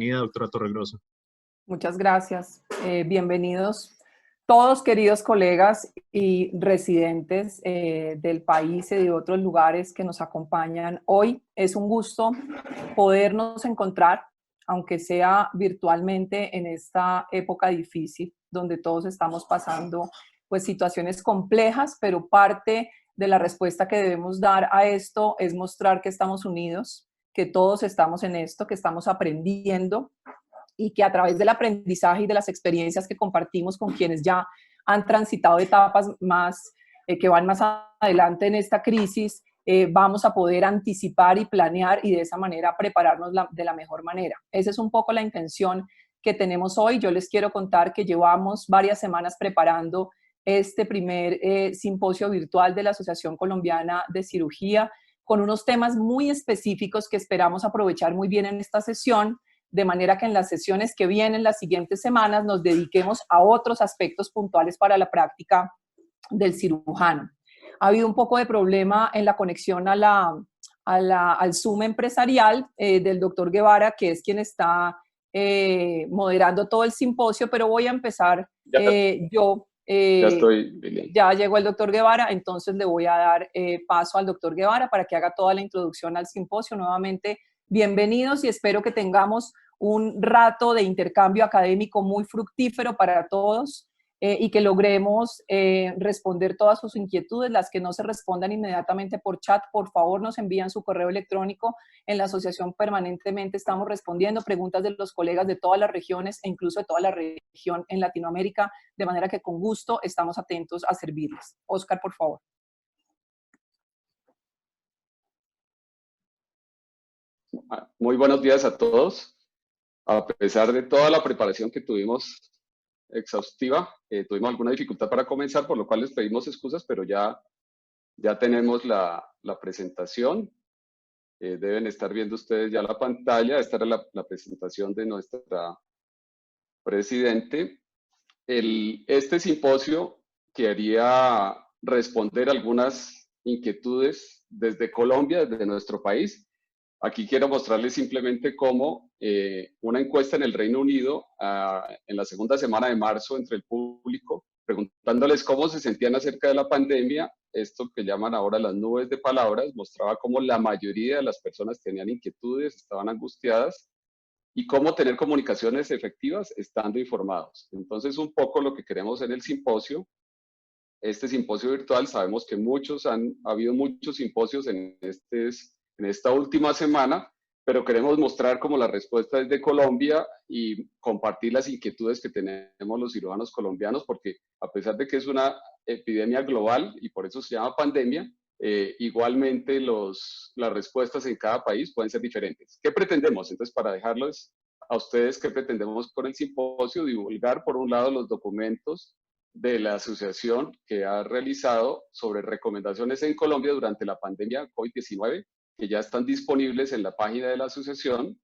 Bienvenida, doctora Torregrosa. Muchas gracias. Bienvenidos todos, queridos colegas y residentes del país y de otros lugares que nos acompañan hoy. Es un gusto podernos encontrar, aunque sea virtualmente, en esta época difícil, donde todos estamos pasando pues situaciones complejas, pero parte de la respuesta que debemos dar a esto es mostrar que estamos unidos, que todos estamos en esto, que estamos aprendiendo y que a través del aprendizaje y de las experiencias que compartimos con quienes ya han transitado etapas más, que van más adelante en esta crisis, vamos a poder anticipar y planear y de esa manera prepararnos de la mejor manera. Esa es un poco la intención que tenemos hoy. Yo les quiero contar que llevamos varias semanas preparando este primer simposio virtual de la Asociación Colombiana de Cirugía con unos temas muy específicos que esperamos aprovechar muy bien en esta sesión, de manera que en las sesiones que vienen, las siguientes semanas, nos dediquemos a otros aspectos puntuales para la práctica del cirujano. Ha habido un poco de problema en la conexión al Zoom empresarial del doctor Guevara, que es quien está moderando todo el simposio, pero voy a empezar yo. Ya llegó el doctor Guevara, entonces le voy a dar paso al doctor Guevara para que haga toda la introducción al simposio. Nuevamente, bienvenidos y espero que tengamos un rato de intercambio académico muy fructífero para todos y que logremos responder todas sus inquietudes. Las que no se respondan inmediatamente por chat, por favor nos envían su correo electrónico. En la asociación permanentemente estamos respondiendo preguntas de los colegas de todas las regiones e incluso de toda la región en Latinoamérica, de manera que con gusto estamos atentos a servirles. Oscar, por favor. Muy buenos días a todos. A pesar de toda la preparación que tuvimos exhaustiva, tuvimos alguna dificultad para comenzar, por lo cual les pedimos excusas, pero ya tenemos la presentación. Deben estar viendo ustedes ya la pantalla. Esta era la presentación de nuestra presidente. Este simposio quería responder algunas inquietudes desde Colombia, desde nuestro país. Aquí quiero mostrarles simplemente cómo una encuesta en el Reino Unido en la segunda semana de marzo entre el público, preguntándoles cómo se sentían acerca de la pandemia, esto que llaman ahora las nubes de palabras, mostraba cómo la mayoría de las personas tenían inquietudes, estaban angustiadas y cómo tener comunicaciones efectivas estando informados. Entonces, un poco lo que queremos en el simposio. Este simposio virtual, sabemos que ha habido muchos simposios en esta última semana, pero queremos mostrar como la respuesta es de Colombia y compartir las inquietudes que tenemos los cirujanos colombianos, porque a pesar de que es una epidemia global y por eso se llama pandemia, igualmente las respuestas en cada país pueden ser diferentes. ¿Qué pretendemos? Entonces, para dejarles a ustedes qué pretendemos con el simposio, divulgar por un lado los documentos de la asociación que ha realizado sobre recomendaciones en Colombia durante la pandemia COVID-19, que ya están disponibles en la página de la asociación,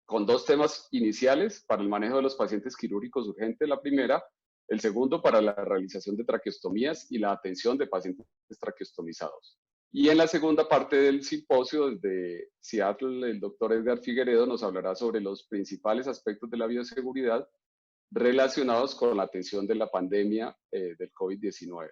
con dos temas iniciales para el manejo de los pacientes quirúrgicos urgentes, la primera, el segundo para la realización de traqueostomías y la atención de pacientes traqueostomizados. Y en la segunda parte del simposio, desde Seattle, el doctor Edgar Figueredo nos hablará sobre los principales aspectos de la bioseguridad relacionados con la atención de la pandemia del COVID-19.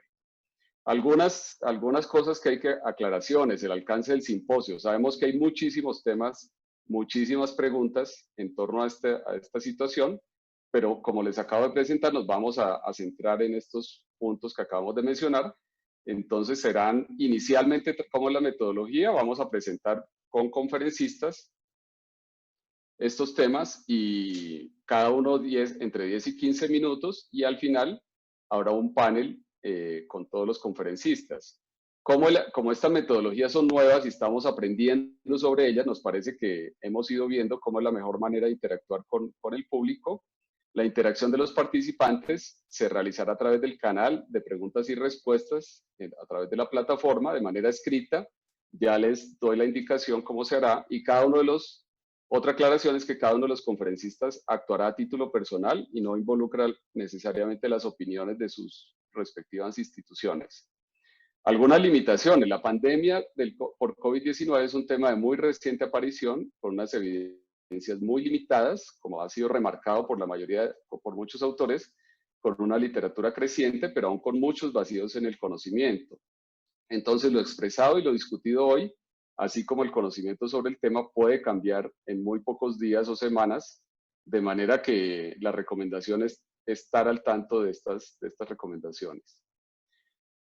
Algunas cosas que hay que aclaraciones, el alcance del simposio. Sabemos que hay muchísimos temas, muchísimas preguntas en torno a esta situación, pero como les acabo de presentar, nos vamos a centrar en estos puntos que acabamos de mencionar. Entonces serán inicialmente, como es la metodología, vamos a presentar con conferencistas estos temas y cada uno entre 10 y 15 minutos y al final habrá un panel con todos los conferencistas. Como estas metodologías son nuevas y estamos aprendiendo sobre ellas, nos parece que hemos ido viendo cómo es la mejor manera de interactuar con el público. La interacción de los participantes se realizará a través del canal de preguntas y respuestas, a través de la plataforma, de manera escrita. Ya les doy la indicación cómo se hará y otra aclaración es que cada uno de los conferencistas actuará a título personal y no involucra necesariamente las opiniones de sus respectivas instituciones. Algunas limitaciones. La pandemia por COVID-19 es un tema de muy reciente aparición, con unas evidencias evidencias muy limitadas, como ha sido remarcado por la mayoría, o por muchos autores, con una literatura creciente, pero aún con muchos vacíos en el conocimiento. Entonces, lo expresado y lo discutido hoy, así como el conocimiento sobre el tema, puede cambiar en muy pocos días o semanas, de manera que la recomendación es estar al tanto de estas recomendaciones.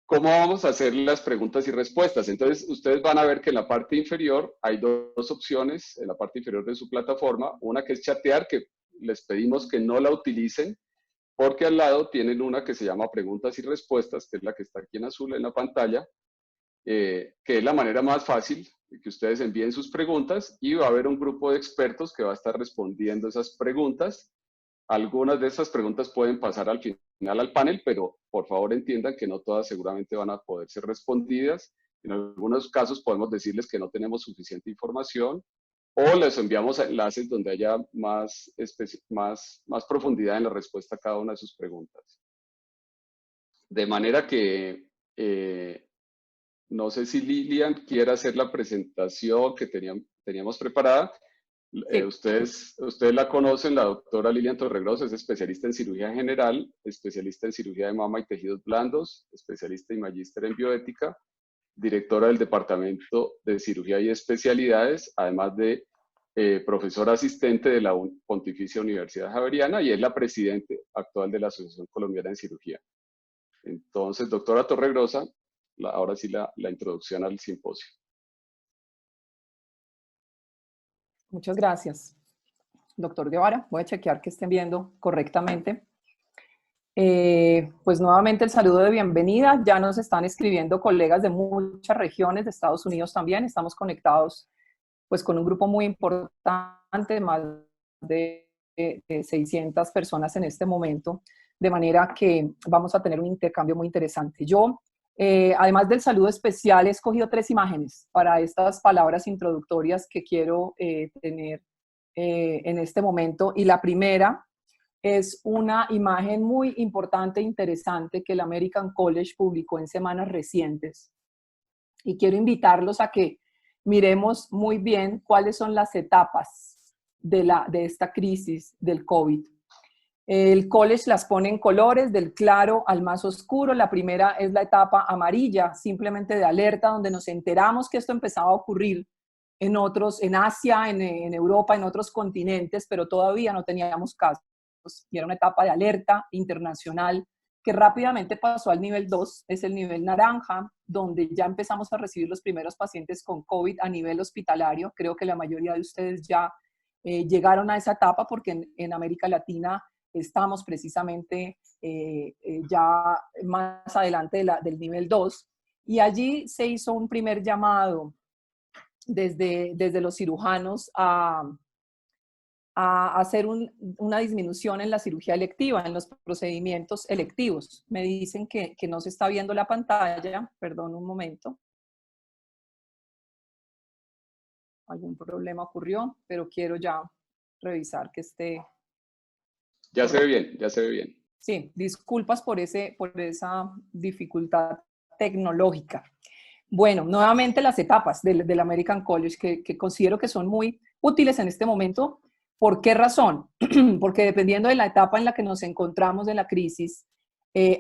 ¿Cómo vamos a hacer las preguntas y respuestas? Entonces, ustedes van a ver que en la parte inferior hay dos opciones, en la parte inferior de su plataforma, una que es chatear, que les pedimos que no la utilicen, porque al lado tienen una que se llama preguntas y respuestas, que es la que está aquí en azul en la pantalla, que es la manera más fácil de que ustedes envíen sus preguntas y va a haber un grupo de expertos que va a estar respondiendo esas preguntas. Algunas de esas preguntas pueden pasar al final al panel, pero por favor entiendan que no todas seguramente van a poder ser respondidas. En algunos casos podemos decirles que no tenemos suficiente información o les enviamos enlaces donde haya más profundidad en la respuesta a cada una de sus preguntas. De manera que no sé si Lilian quiere hacer la presentación que teníamos preparada. Sí. Ustedes la conocen, la doctora Lilian Torregrosa es especialista en cirugía general, especialista en cirugía de mama y tejidos blandos, especialista y magíster en bioética, directora del Departamento de Cirugía y Especialidades, además de profesora asistente de la Pontificia Universidad Javeriana y es la presidente actual de la Asociación Colombiana en Cirugía. Entonces, doctora Torregrosa, ahora sí la introducción al simposio. Muchas gracias, doctor Guevara. Voy a chequear que estén viendo correctamente. Pues nuevamente el saludo de bienvenida. Ya nos están escribiendo colegas de muchas regiones de Estados Unidos también. Estamos conectados pues con un grupo muy importante, más de 600 personas en este momento, de manera que vamos a tener un intercambio muy interesante. Yo, además del saludo especial, he escogido 3 imágenes para estas palabras introductorias que quiero tener en este momento. Y la primera es una imagen muy importante e interesante que el American College publicó en semanas recientes. Y quiero invitarlos a que miremos muy bien cuáles son las etapas de esta crisis del COVID. El college las pone en colores, del claro al más oscuro. La primera es la etapa amarilla, simplemente de alerta, donde nos enteramos que esto empezaba a ocurrir en Asia, en Europa, en otros continentes, pero todavía no teníamos casos. Y era una etapa de alerta internacional que rápidamente pasó al nivel 2, es el nivel naranja, donde ya empezamos a recibir los primeros pacientes con COVID a nivel hospitalario. Creo que la mayoría de ustedes ya llegaron a esa etapa porque en América Latina estamos precisamente ya más adelante del nivel 2. Y allí se hizo un primer llamado desde los cirujanos a hacer una disminución en la cirugía electiva, en los procedimientos electivos. Me dicen que no se está viendo la pantalla, perdón un momento. Algún problema ocurrió, pero quiero ya revisar que esté. Ya se ve bien, ya se ve bien. Sí, disculpas por esa dificultad tecnológica. Bueno, nuevamente las etapas del American College que considero que son muy útiles en este momento. ¿Por qué razón? Porque dependiendo de la etapa en la que nos encontramos en la crisis,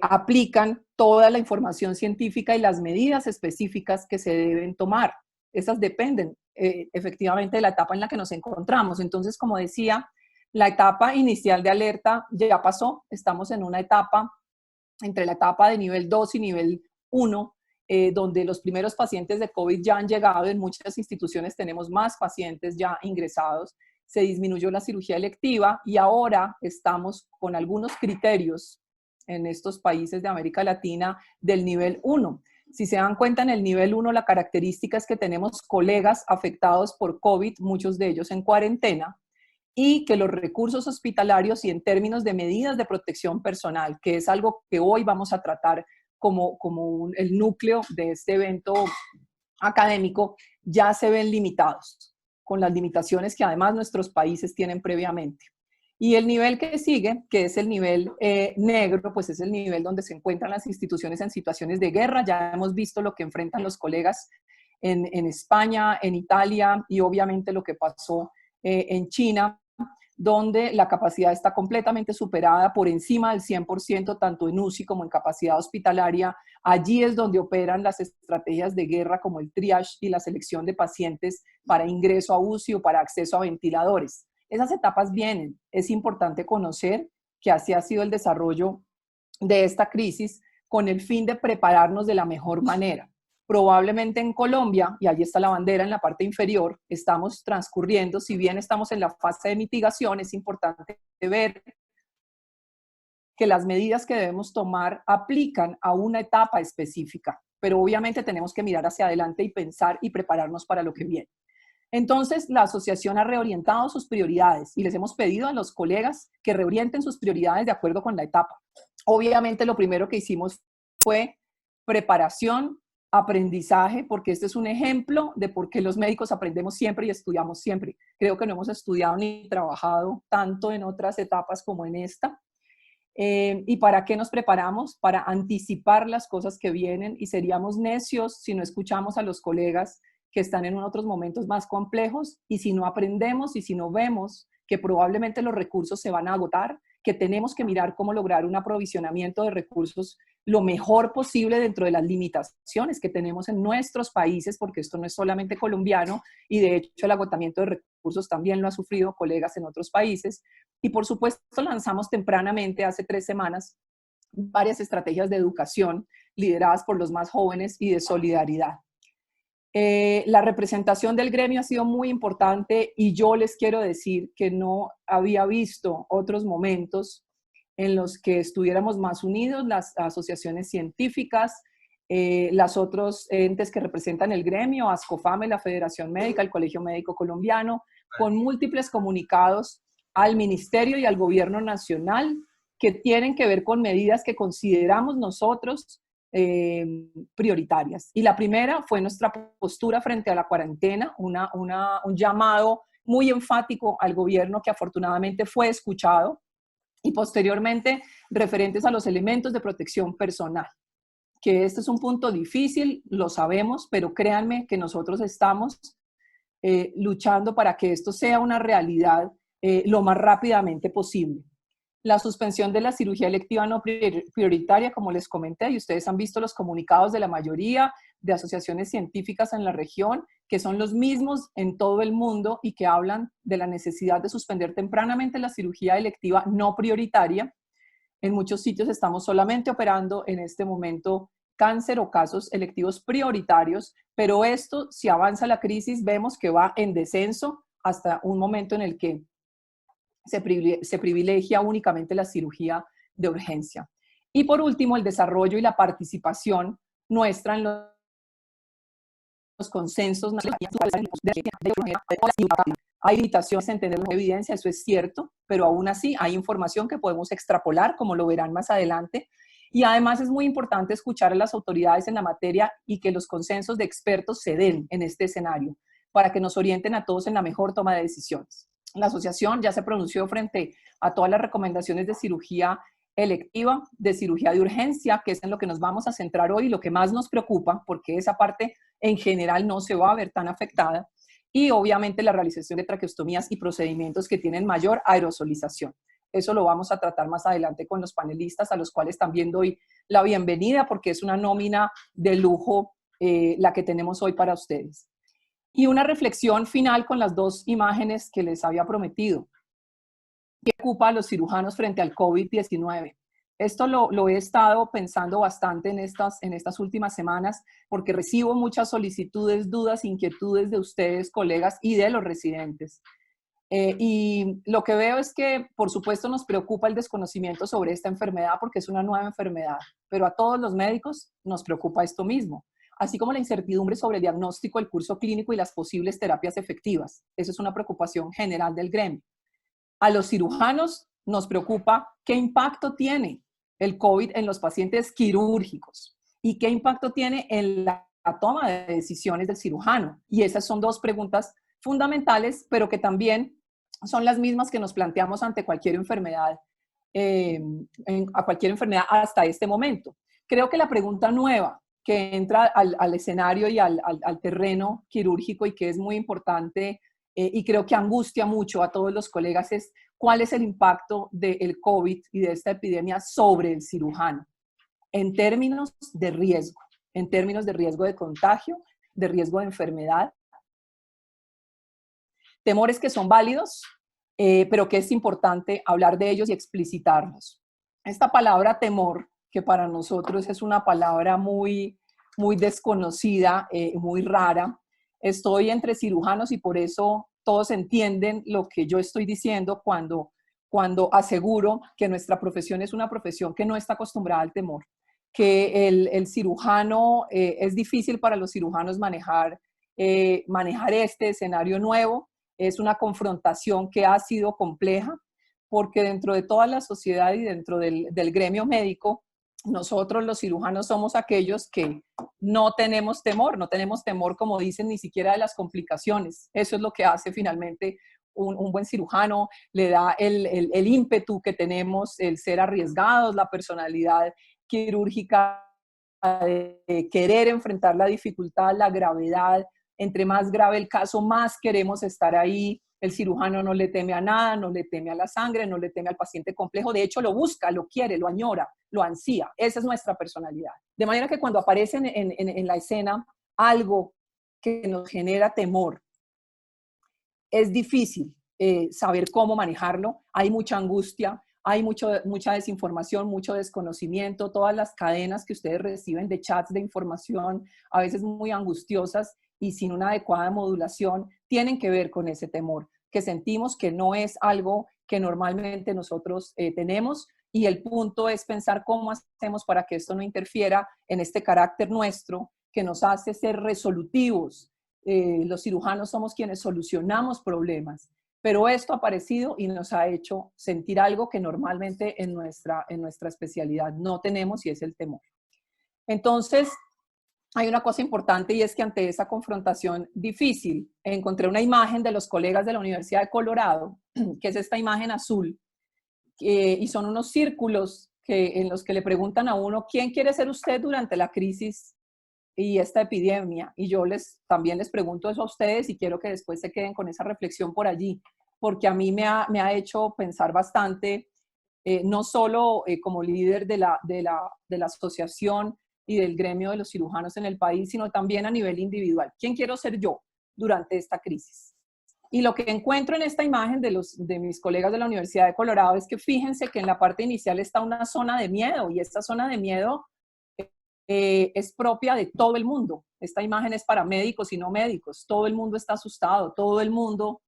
aplican toda la información científica y las medidas específicas que se deben tomar. Esas dependen efectivamente de la etapa en la que nos encontramos. Entonces, como decía, la etapa inicial de alerta ya pasó. Estamos en una etapa, entre la etapa de nivel 2 y nivel 1, donde los primeros pacientes de COVID ya han llegado. En muchas instituciones tenemos más pacientes ya ingresados. Se disminuyó la cirugía electiva y ahora estamos con algunos criterios en estos países de América Latina del nivel 1. Si se dan cuenta, en el nivel 1 la característica es que tenemos colegas afectados por COVID, muchos de ellos en cuarentena, y que los recursos hospitalarios y en términos de medidas de protección personal, que es algo que hoy vamos a tratar como el núcleo de este evento académico, ya se ven limitados, con las limitaciones que además nuestros países tienen previamente. Y el nivel que sigue, que es el nivel negro, pues es el nivel donde se encuentran las instituciones en situaciones de guerra. Ya hemos visto lo que enfrentan los colegas en España, en Italia y obviamente lo que pasó en China, donde la capacidad está completamente superada por encima del 100%, tanto en UCI como en capacidad hospitalaria. Allí es donde operan las estrategias de guerra como el triage y la selección de pacientes para ingreso a UCI o para acceso a ventiladores. Esas etapas vienen. Es importante conocer que así ha sido el desarrollo de esta crisis con el fin de prepararnos de la mejor manera. Probablemente en Colombia, y allí está la bandera en la parte inferior, estamos transcurriendo, si bien estamos en la fase de mitigación, es importante ver que las medidas que debemos tomar aplican a una etapa específica, pero obviamente tenemos que mirar hacia adelante y pensar y prepararnos para lo que viene. Entonces, la asociación ha reorientado sus prioridades y les hemos pedido a los colegas que reorienten sus prioridades de acuerdo con la etapa. Obviamente, lo primero que hicimos fue preparación, aprendizaje, porque este es un ejemplo de por qué los médicos aprendemos siempre y estudiamos siempre. Creo que no hemos estudiado ni trabajado tanto en otras etapas como en esta. ¿Y para qué nos preparamos? Para anticipar las cosas que vienen, y seríamos necios si no escuchamos a los colegas que están en otros momentos más complejos, y si no aprendemos y si no vemos que probablemente los recursos se van a agotar, que tenemos que mirar cómo lograr un aprovisionamiento de recursos lo mejor posible dentro de las limitaciones que tenemos en nuestros países, porque esto no es solamente colombiano, y de hecho el agotamiento de recursos también lo ha sufrido colegas en otros países. Y por supuesto lanzamos tempranamente, hace 3 semanas, varias estrategias de educación lideradas por los más jóvenes y de solidaridad. La representación del gremio ha sido muy importante, y yo les quiero decir que no había visto otros momentos en los que estuviéramos más unidos, las asociaciones científicas, los otros entes que representan el gremio, ASCOFAME, la Federación Médica, el Colegio Médico Colombiano, con múltiples comunicados al Ministerio y al Gobierno Nacional que tienen que ver con medidas que consideramos nosotros prioritarias. Y la primera fue nuestra postura frente a la cuarentena, un llamado muy enfático al gobierno que afortunadamente fue escuchado, y posteriormente referentes a los elementos de protección personal, que este es un punto difícil, lo sabemos, pero créanme que nosotros estamos luchando para que esto sea una realidad lo más rápidamente posible. La suspensión de la cirugía electiva no prioritaria, como les comenté, y ustedes han visto los comunicados de la mayoría de asociaciones científicas en la región, que son los mismos en todo el mundo y que hablan de la necesidad de suspender tempranamente la cirugía electiva no prioritaria. En muchos sitios estamos solamente operando en este momento cáncer o casos electivos prioritarios, pero esto, si avanza la crisis, vemos que va en descenso hasta un momento en el que se privilegia únicamente la cirugía de urgencia. Y por último, el desarrollo y la participación nuestra en los consensos nacionales. Hay limitaciones en tener una evidencia, eso es cierto, pero aún así hay información que podemos extrapolar, como lo verán más adelante. Y además es muy importante escuchar a las autoridades en la materia y que los consensos de expertos se den en este escenario, para que nos orienten a todos en la mejor toma de decisiones. La asociación ya se pronunció frente a todas las recomendaciones de cirugía electiva, de cirugía de urgencia, que es en lo que nos vamos a centrar hoy, lo que más nos preocupa, porque esa parte en general no se va a ver tan afectada, y obviamente la realización de traqueostomías y procedimientos que tienen mayor aerosolización. Eso lo vamos a tratar más adelante con los panelistas, a los cuales también doy la bienvenida, porque es una nómina de lujo la que tenemos hoy para ustedes. Y una reflexión final con las 2 imágenes que les había prometido. ¿Qué ocupa a los cirujanos frente al COVID-19? Esto lo he estado pensando bastante en estas últimas semanas, porque recibo muchas solicitudes, dudas, inquietudes de ustedes, colegas, y de los residentes. Y lo que veo es que, por supuesto, nos preocupa el desconocimiento sobre esta enfermedad, porque es una nueva enfermedad, pero a todos los médicos nos preocupa esto mismo, así como la incertidumbre sobre el diagnóstico, el curso clínico y las posibles terapias efectivas. Eso es una preocupación general del gremio. A los cirujanos nos preocupa qué impacto tiene el COVID en los pacientes quirúrgicos y qué impacto tiene en la toma de decisiones del cirujano. Y esas son 2 preguntas fundamentales, pero que también son las mismas que nos planteamos ante cualquier enfermedad, a cualquier enfermedad hasta este momento. Creo que la pregunta nueva que entra al escenario y al terreno quirúrgico, y que es muy importante y creo que angustia mucho a todos los colegas, es cuál es el impacto del COVID y de esta epidemia sobre el cirujano en términos de riesgo, en términos de riesgo de contagio, de riesgo de enfermedad. Temores que son válidos, pero que es importante hablar de ellos y explicitarlos. Esta palabra temor, que para nosotros es una palabra muy desconocida, muy rara, estoy entre cirujanos y por eso todos entienden lo que yo estoy diciendo cuando aseguro que nuestra profesión es una profesión que no está acostumbrada al temor, que el cirujano, es difícil para los cirujanos manejar este escenario nuevo. Es una confrontación que ha sido compleja, porque dentro de toda la sociedad y dentro del gremio médico, nosotros los cirujanos somos aquellos que no tenemos temor, como dicen, ni siquiera de las complicaciones. Eso es lo que hace finalmente un buen cirujano, le da el ímpetu que tenemos, el ser arriesgados, la personalidad quirúrgica de querer enfrentar la dificultad, la gravedad. Entre más grave el caso, más queremos estar ahí. El cirujano no le teme a nada, no le teme a la sangre, no le teme al paciente complejo. De hecho, lo busca, lo quiere, lo añora, lo ansía. Esa es nuestra personalidad. De manera que cuando aparece en la escena algo que nos genera temor, es difícil saber cómo manejarlo. Hay mucha angustia, hay mucha desinformación, mucho desconocimiento, todas las cadenas que ustedes reciben de chats de información, a veces muy angustiosas y sin una adecuada modulación, tienen que ver con ese temor, que sentimos que no es algo que normalmente nosotros tenemos, y el punto es pensar cómo hacemos para que esto no interfiera en este carácter nuestro que nos hace ser resolutivos. Los cirujanos somos quienes solucionamos problemas, pero esto ha aparecido y nos ha hecho sentir algo que normalmente en nuestra especialidad no tenemos, y es el temor. Entonces, hay una cosa importante, y es que ante esa confrontación difícil, encontré una imagen de los colegas de la Universidad de Colorado, que es esta imagen azul, y son unos círculos en los que le preguntan a uno, ¿quién quiere ser usted durante la crisis y esta epidemia? Y yo también les pregunto eso a ustedes, y quiero que después se queden con esa reflexión por allí, porque a mí me ha hecho pensar bastante, no solo como líder de la asociación y del gremio de los cirujanos en el país, sino también a nivel individual. ¿Quién quiero ser yo durante esta crisis? Y lo que encuentro en esta imagen de mis colegas de la Universidad de Colorado es que fíjense que en la parte inicial está una zona de miedo, y esta zona de miedo es propia de todo el mundo. Esta imagen es para médicos y no médicos. Todo el mundo está asustado, todo el mundo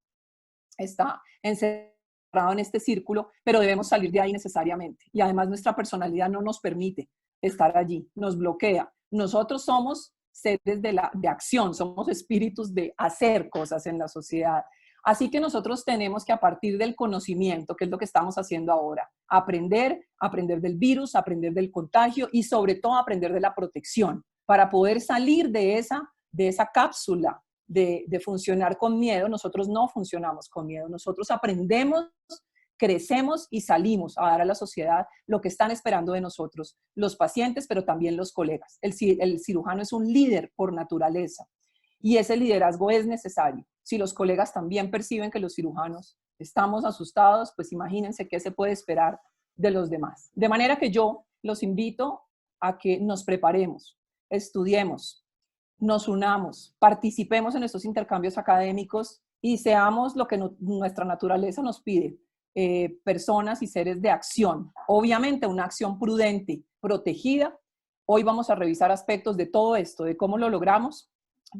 está encerrado en este círculo, pero debemos salir de ahí necesariamente. Y además nuestra personalidad no nos permite estar allí, nos bloquea. Nosotros somos seres de acción, somos espíritus de hacer cosas en la sociedad. Así que nosotros tenemos que, a partir del conocimiento, que es lo que estamos haciendo ahora, aprender del virus, aprender del contagio y sobre todo aprender de la protección, para poder salir de esa cápsula de funcionar con miedo. Nosotros no funcionamos con miedo, nosotros aprendemos, crecemos y salimos a dar a la sociedad lo que están esperando de nosotros, los pacientes, pero también los colegas. El cirujano es un líder por naturaleza, y ese liderazgo es necesario. Si los colegas también perciben que los cirujanos estamos asustados, pues imagínense qué se puede esperar de los demás. De manera que yo los invito a que nos preparemos, estudiemos, nos unamos, participemos en estos intercambios académicos y seamos lo que nuestra naturaleza nos pide, personas y seres de acción. Obviamente una acción prudente, protegida. Hoy vamos a revisar aspectos de todo esto, de cómo lo logramos,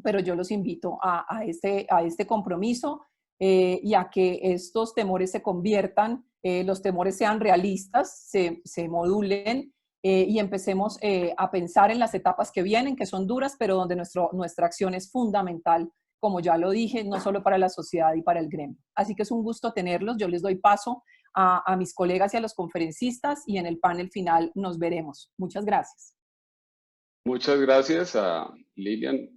pero yo los invito a este compromiso, y a que estos temores se conviertan, los temores sean realistas, se modulen, y empecemos a pensar en las etapas que vienen, que son duras, pero donde nuestra acción es fundamental, como ya lo dije, no solo para la sociedad y para el gremio. Así que es un gusto tenerlos. Yo les doy paso a mis colegas y a los conferencistas, y en el panel final nos veremos. Muchas gracias. Muchas gracias a Lilian,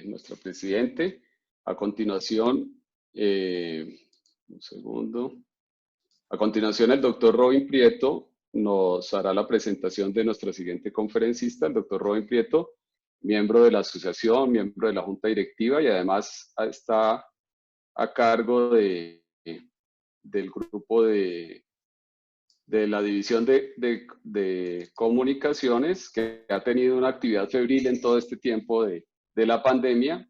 nuestra presidente. A continuación, un segundo. A continuación, el doctor Robin Prieto nos hará la presentación de nuestra siguiente conferencista, el doctor Robin Prieto, miembro de la asociación, miembro de la junta directiva, y además está a cargo del grupo de la división de comunicaciones, que ha tenido una actividad febril en todo este tiempo de la pandemia.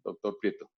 Doctor Prieto.